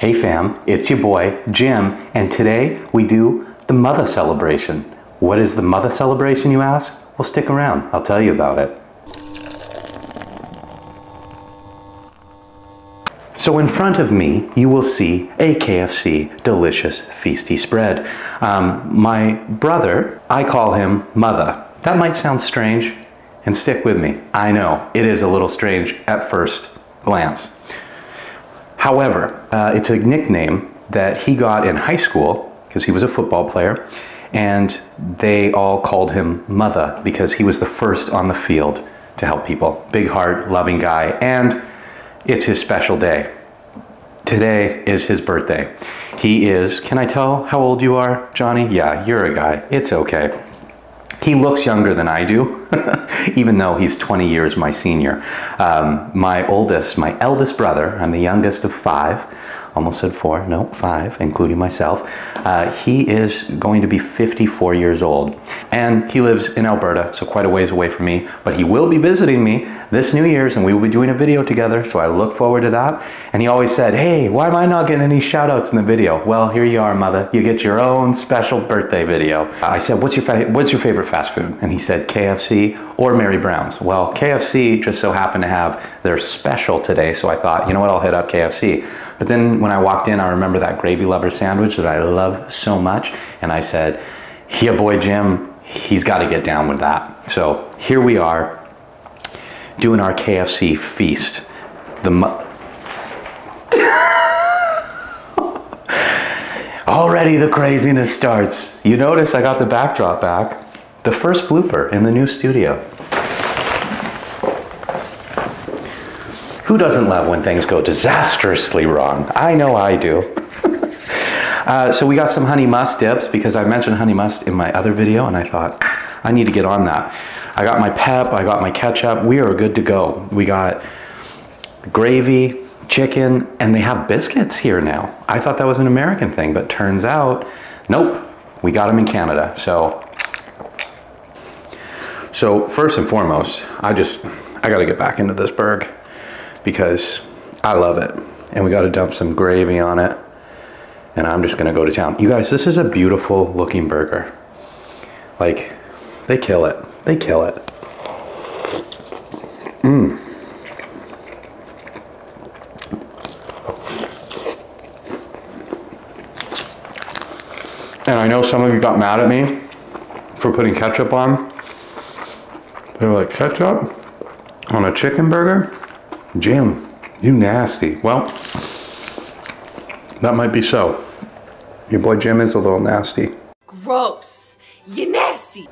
Hey fam, it's your boy, Jim, and today we do the Mutha celebration. What is the Mutha celebration, you ask? Well, stick around, I'll tell you about it. So in front of me, you will see a KFC delicious feasty spread. My brother, I call him Mutha. That might sound strange, and stick with me. I know, it is a little strange at first glance. However, it's a nickname that he got in high school because he was a football player, and they all called him Mutha because he was the first on the field to help people. Big heart, loving guy, and it's his special day. Today is his birthday. He is, can I tell how old you are, Johnny? Yeah, you're a guy, it's okay. He looks younger than I do, even though he's 20 years my senior. My eldest brother, I'm the youngest of 5, almost said 4, no, 5, including myself. He is going to be 54 years old, and he lives in Alberta, so quite a ways away from me, but he will be visiting me this New Year's, and we will be doing a video together, so I look forward to that. And he always said, hey, why am I not getting any shout outs in the video? Well, here you are, Mutha. You get your own special birthday video. I said, what's your favorite fast food? And he said, KFC or Mary Brown's. Well, KFC just so happened to have their special today, so I thought, you know what, I'll hit up KFC. But then when I walked in, I remember that gravy lover sandwich that I love so much, and I said, yeah, boy Jim, he's got to get down with that. So here we are, doing our KFC feast. Already the craziness starts. You notice I got the backdrop back. The first blooper in the new studio. Who doesn't love when things go disastrously wrong? I know I do. So we got some honey must dips because I mentioned honey must in my other video, and I thought I need to get on that. I got my pep, I got my ketchup. We are good to go. We got gravy, chicken, and they have biscuits here now. I thought that was an American thing, but turns out, nope, we got them in Canada. So first and foremost, I gotta get back into this burg because I love it. And we gotta dump some gravy on it. And I'm just gonna go to town. You guys, this is a beautiful looking burger. Like, they kill it. They kill it. Mmm. And I know some of you got mad at me for putting ketchup on. They were like, ketchup on a chicken burger? Jim, you nasty. Well, that might be so. Your boy Jim is a little nasty. Gross. You nasty.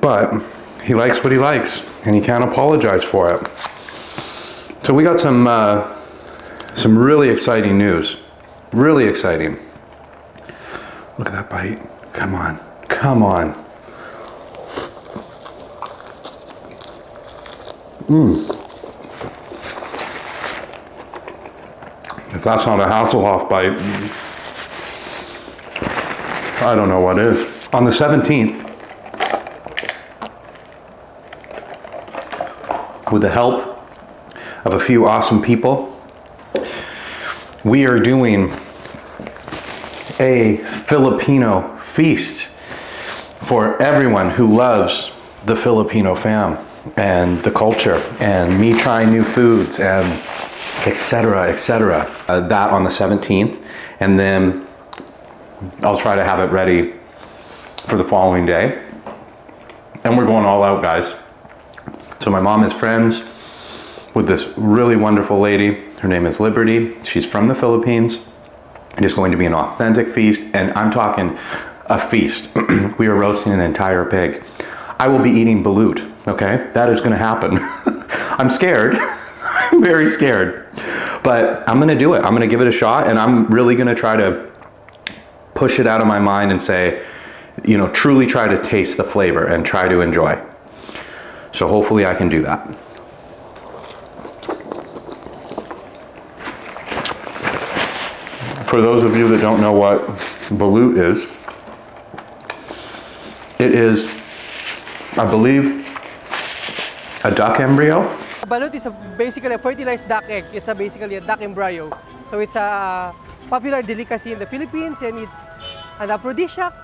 But he likes what he likes, and he can't apologize for it. So we got some really exciting news. Really exciting. Look at that bite. Come on. Come on. Mmm. If that's not a Hasselhoff bite, I don't know what is. On the 17th, with the help of a few awesome people, we are doing a Filipino feast for everyone who loves the Filipino fam and the culture and me trying new foods and etc., etc. That on the 17th, and then I'll try to have it ready for the following day. And we're going all out, guys. So my mom is friends with this really wonderful lady. Her name is Liberty. She's from the Philippines. It is going to be an authentic feast, and I'm talking a feast. We are roasting an entire pig. I will be eating balut, okay? That is gonna happen. I'm scared. I'm very scared. But I'm gonna do it. I'm gonna give it a shot, and I'm really gonna try to push it out of my mind and say, you know, truly try to taste the flavor and try to enjoy. So hopefully I can do that. For those of you that don't know what balut is, it is, I believe, a duck embryo. Balut is basically a fertilized duck egg. It's basically a duck embryo So it's a popular delicacy in the Philippines, and it's an aphrodisiac.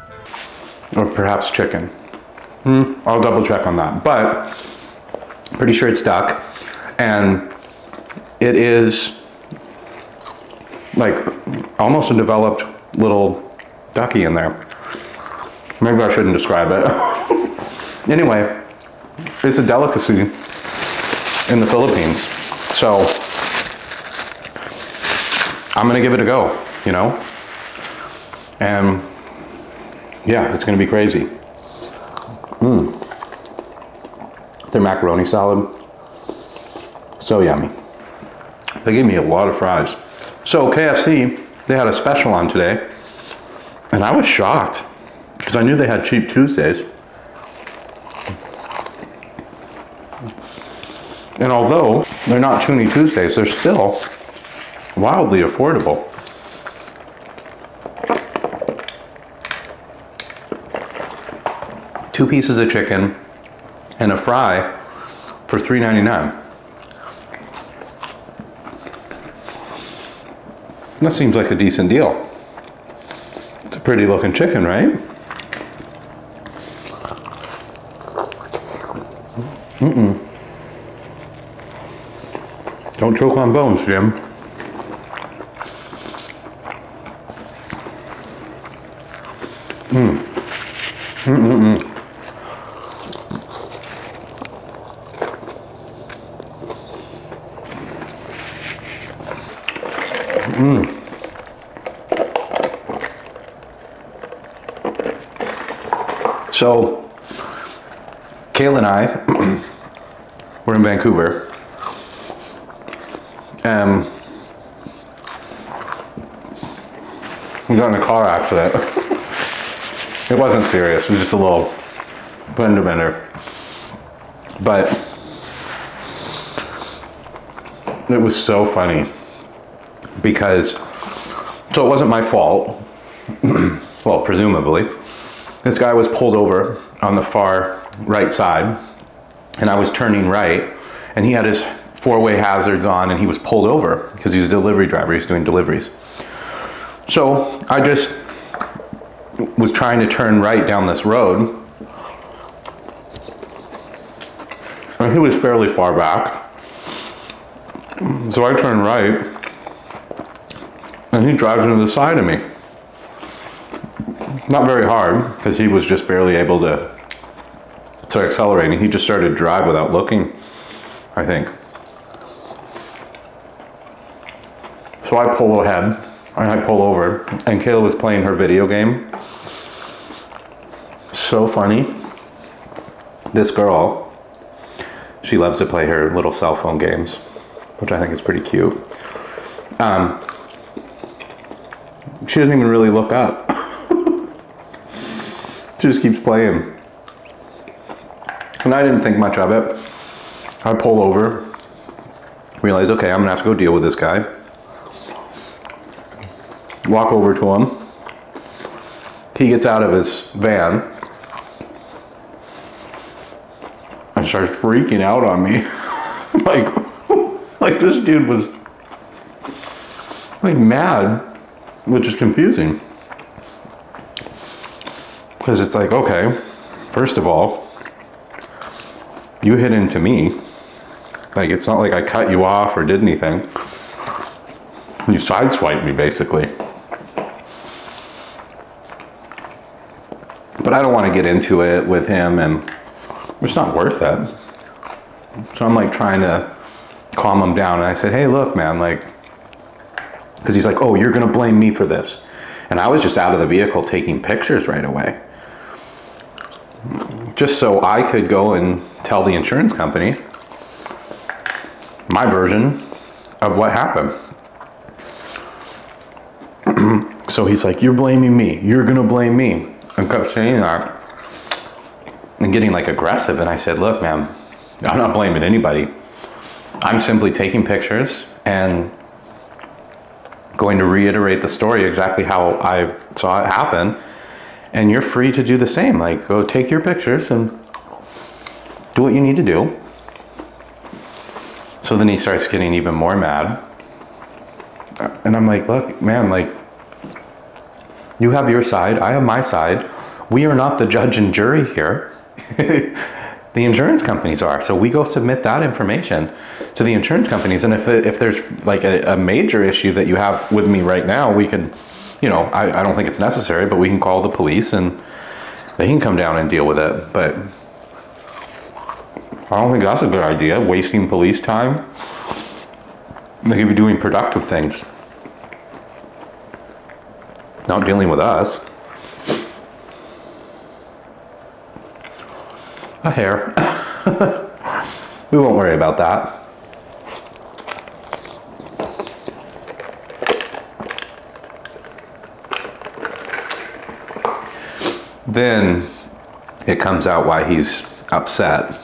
Or perhaps chicken. I'll double check on that. But pretty sure it's duck. And it is like almost a developed little ducky in there. Maybe I shouldn't describe it. Anyway, it's a delicacy in the Philippines. So I'm gonna give it a go, you know? And yeah, it's gonna be crazy. Their macaroni salad, so yummy. They gave me a lot of fries. So KFC, they had a special on today, and I was shocked because I knew they had cheap Tuesdays. And although they're not Toonie Tuesdays, they're still wildly affordable. Two pieces of chicken and a fry for $3.99. That seems like a decent deal. It's a pretty looking chicken, right? Don't choke on bones, Jim. So, Kayla and I were in Vancouver, and we got in a car accident. It wasn't serious, it was just a little fender bender. But it was so funny because, so it wasn't my fault, well, presumably. This guy was pulled over on the far right side, and I was turning right, and he had his four-way hazards on, and he was pulled over because he's a delivery driver, he's doing deliveries. So I just was trying to turn right down this road, and he was fairly far back. So I turned right, and he drives into the side of me. Not very hard, because he was just barely able to start accelerating. He just started to drive without looking, I think. So I pull ahead, and I pull over, and Kayla was playing her video game. So funny. This girl, she loves to play her little cell phone games, which I think is pretty cute. She doesn't even really look up. She just keeps playing. And I didn't think much of it. I pull over, realize, okay, I'm gonna have to go deal with this guy. Walk over to him. He gets out of his van and starts freaking out on me. like this dude was like mad, which is confusing. Because it's like, okay, first of all, you hit into me. Like, it's not like I cut you off or did anything. You sideswiped me, basically. But I don't want to get into it with him, and it's not worth it. So I'm like trying to calm him down, and I said, hey, look, man, like, because he's like, oh, you're going to blame me for this. And I was just out of the vehicle taking pictures right away, just so I could go and tell the insurance company my version of what happened. So he's like, you're blaming me. You're going to blame me. And kept saying that and getting like aggressive. And I said, look, man, I'm not blaming anybody. I'm simply taking pictures and going to reiterate the story exactly how I saw it happen. And you're free to do the same. Like, go take your pictures and do what you need to do. So then he starts getting even more mad. And I'm like, look, man, like, you have your side, I have my side. We are not the judge and jury here. The insurance companies are. So we go submit that information to the insurance companies. And if there's like a major issue that you have with me right now, we can, you know, I don't think it's necessary, but we can call the police and they can come down and deal with it. But I don't think that's a good idea, wasting police time. They could be doing productive things, not dealing with us. A hair. We won't worry about that. Then it comes out why he's upset.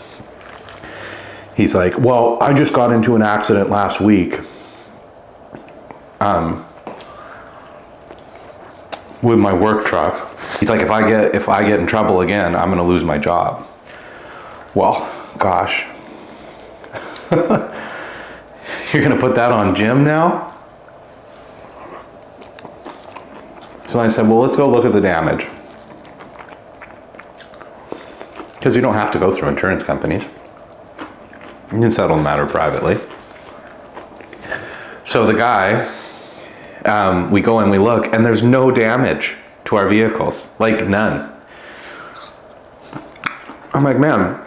He's like, well, I just got into an accident last week with my work truck. He's like, if I get in trouble again, I'm gonna lose my job. Well, gosh. You're gonna put that on Jim now? So I said, well, let's go look at the damage. Because you don't have to go through insurance companies. You can settle the matter privately. So the guy, we go and we look, and there's no damage to our vehicles, like none. I'm like, man,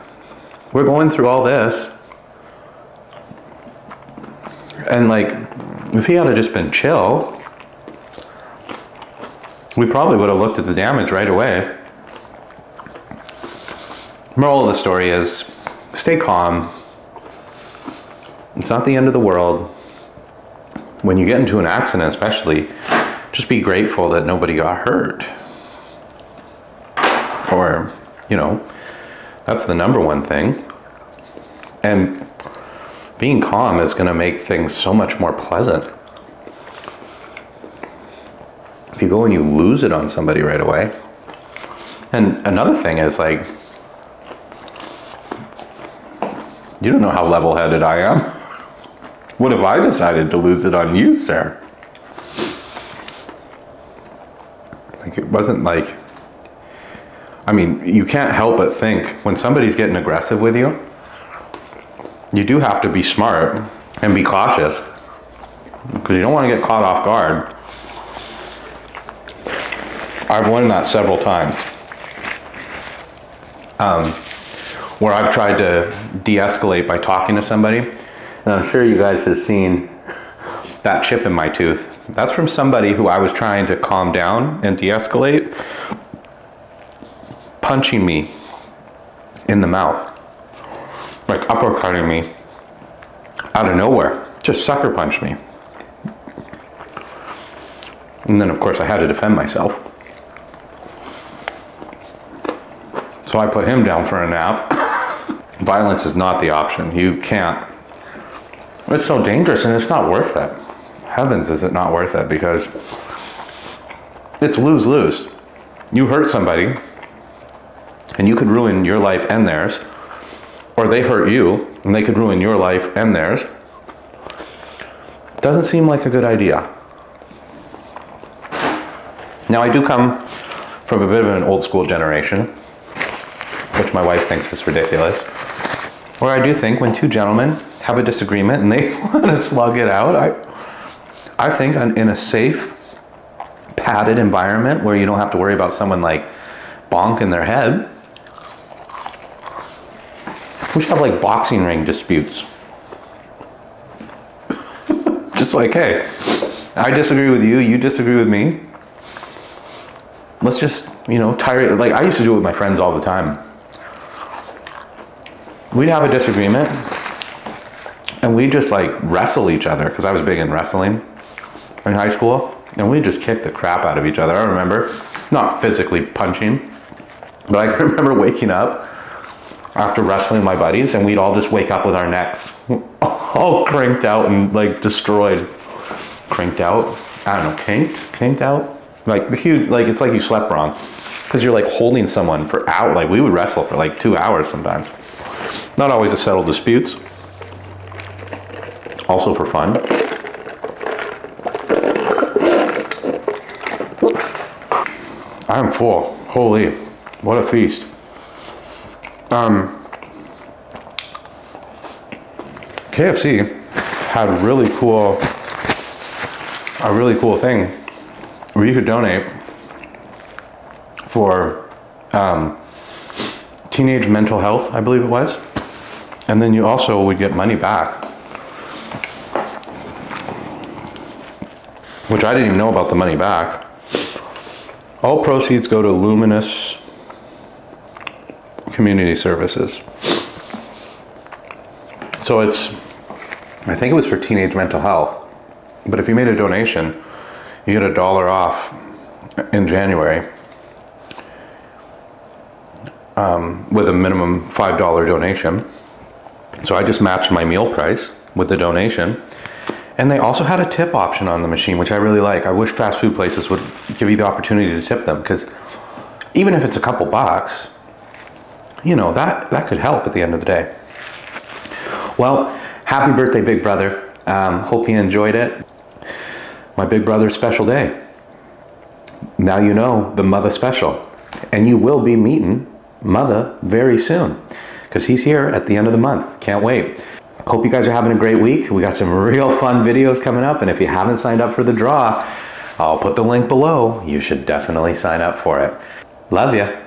we're going through all this. And like, if he had just been chill, we probably would have looked at the damage right away. Moral of the story is, stay calm. It's not the end of the world. When you get into an accident especially, just be grateful that nobody got hurt. Or, you know, that's the number one thing. And being calm is going to make things so much more pleasant. If you go and you lose it on somebody right away. And another thing is, like, you don't know how level-headed I am. What if I decided to lose it on you, sir? Like, it wasn't like, I mean, you can't help but think when somebody's getting aggressive with you, you do have to be smart and be cautious because you don't want to get caught off guard. I've learned that several times. Where I've tried to de-escalate by talking to somebody. And I'm sure you guys have seen that chip in my tooth. That's from somebody who I was trying to calm down and de-escalate, punching me in the mouth. Like uppercutting me out of nowhere. Just sucker punched me. And then of course I had to defend myself. So I put him down for a nap. Violence is not the option. You can't. It's so dangerous and it's not worth it. Heavens, is it not worth it? Because it's lose-lose. You hurt somebody and you could ruin your life and theirs. Or they hurt you and they could ruin your life and theirs. Doesn't seem like a good idea. Now I do come from a bit of an old school generation, which my wife thinks is ridiculous. Where I do think when two gentlemen have a disagreement and they want to slug it out, I think in a safe, padded environment where you don't have to worry about someone like bonking their head, we should have like boxing ring disputes. Just like, hey, I disagree with you, you disagree with me. Let's just, you know, like I used to do it with my friends all the time. We'd have a disagreement and we'd just like wrestle each other because I was big in wrestling in high school, and we'd just kick the crap out of each other. I remember not physically punching, but I can remember waking up after wrestling my buddies and we'd all just wake up with our necks all cranked out and like destroyed. Cranked out? I don't know, kinked out? Like the huge, like it's like you slept wrong because you're like holding someone for hours. Like we would wrestle for like 2 hours sometimes. Not always to settle disputes. Also for fun. I'm full. Holy, what a feast. KFC had a really cool thing where you could donate for teenage mental health, I believe it was. And then you also would get money back, which I didn't even know about the money back. All proceeds go to Luminous Community Services. So I think it was for teenage mental health, but if you made a donation, you get $1 off in January with a minimum $5 donation. So I just matched my meal price with the donation. And they also had a tip option on the machine, which I really like. I wish fast food places would give you the opportunity to tip them, because even if it's a couple bucks, you know, that could help at the end of the day. Well, happy birthday, big brother. Hope you enjoyed it. My big brother's special day. Now you know the Mutha special. And you will be meeting Mutha very soon, because he's here at the end of the month. Can't wait. Hope you guys are having a great week. We got some real fun videos coming up, and if you haven't signed up for the draw, I'll put the link below. You should definitely sign up for it. Love ya.